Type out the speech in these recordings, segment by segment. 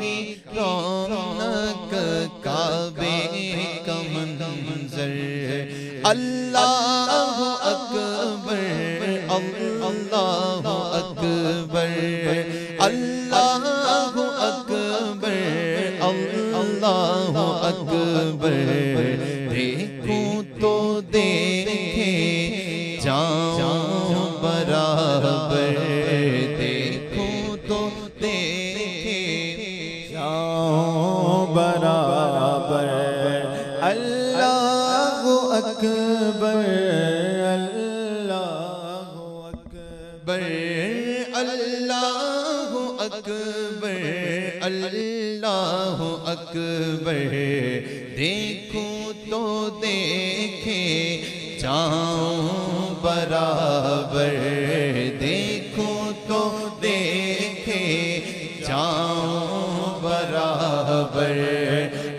کی رونق کعبے کا منظر اللہ اکبر اللہ اکبر اللہ اکبر اللہ اکبر دیکھوں تو دیکھے جاؤں برابر دیکھوں تو دیکھے جاؤں برابر اللہ اکبر اللہ اکبر اللہ اکبر اللہ اکبر دیکھوں تو دیکھے جاؤں برابر دیکھوں تو دیکھے جاؤں برابر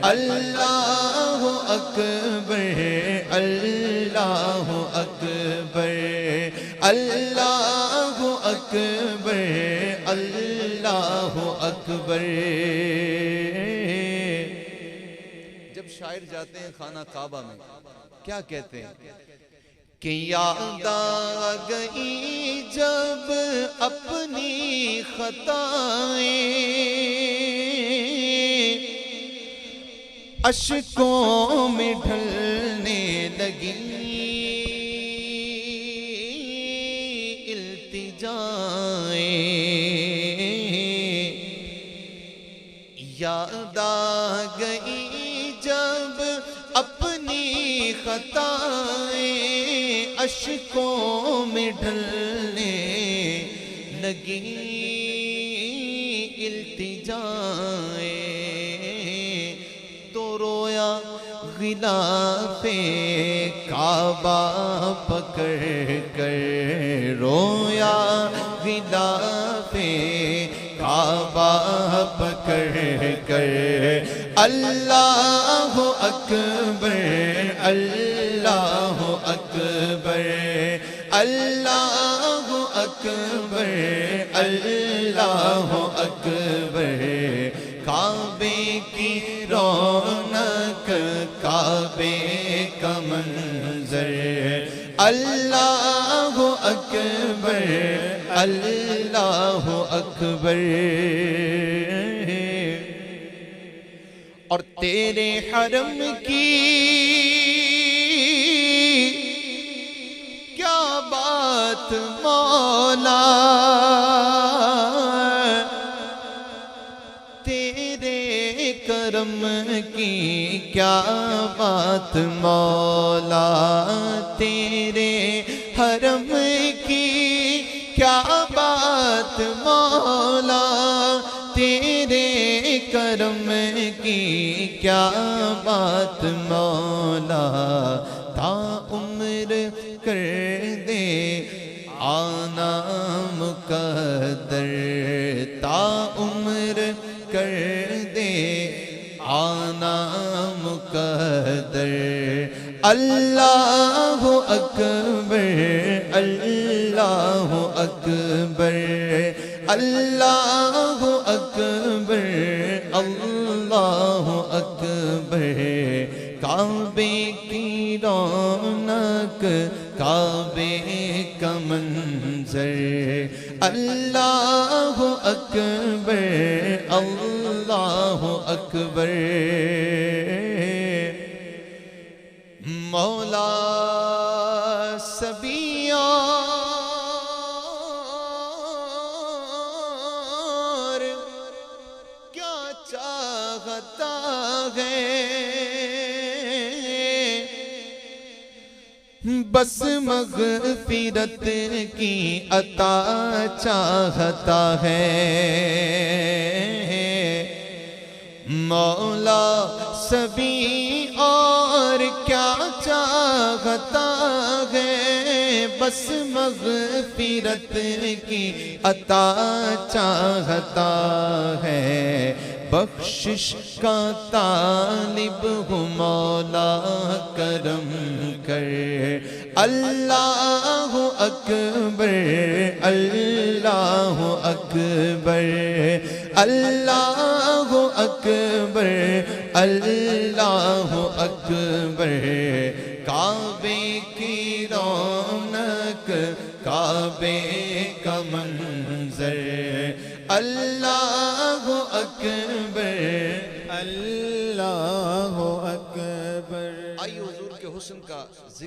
اللہ اکبر اللہ اکبر اللہ اکبر اللہ اکبر جب شاعر جاتے ہیں خانہ کعبہ میں کیا کہتے ہیں کہ یاد آ گئی جب اپنی خطائیں اشکوں میں ڈھلنے لگی یاد آ گئی جب اپنی خطائیں اشکوں میں ڈھلنے لگی التجائیں تو رویا غلاف کعبہ پکڑ کر رویا غلاف کعبہ پکڑ کر اللہ اکبر اللہ اکبر اللہ اکبر اللہ اکبر کعبے کی رونق کعبے کا منظر اللہ اکبر اللہ اکبر اور تیرے حرم کی کیا بات مولا تیرے کرم کی کیا بات مولا تیرے حرم کی کیا بات مولا تیرے کرم کی کیا بات مولا تا عمر کر دے آنا مقدر تا عمر کر دے آنا مقدر اللہ اکبر اللہ اکبر اللہ اکبر اللہ اکبر کعبے کی رونق کعبے کا منظر اللہ اکبر اللہ اکبر مولا سبھی اور کیا چاہتا ہے بس مغفرت کی عطا چاہتا ہے مولا سبھی اور کیا چاہتا ہے بس مغفرت کی عطا چاہتا ہے بخشش کا طالب ہوں مولا کرم کر اللہ اکبر اللہ اکبر اللہ اکبر اللہ اکبر کعبے کی رونق کعبے کا منظر اللہ اکبر اللہ اکبر. آئیے حضور کے حسن کا ذکر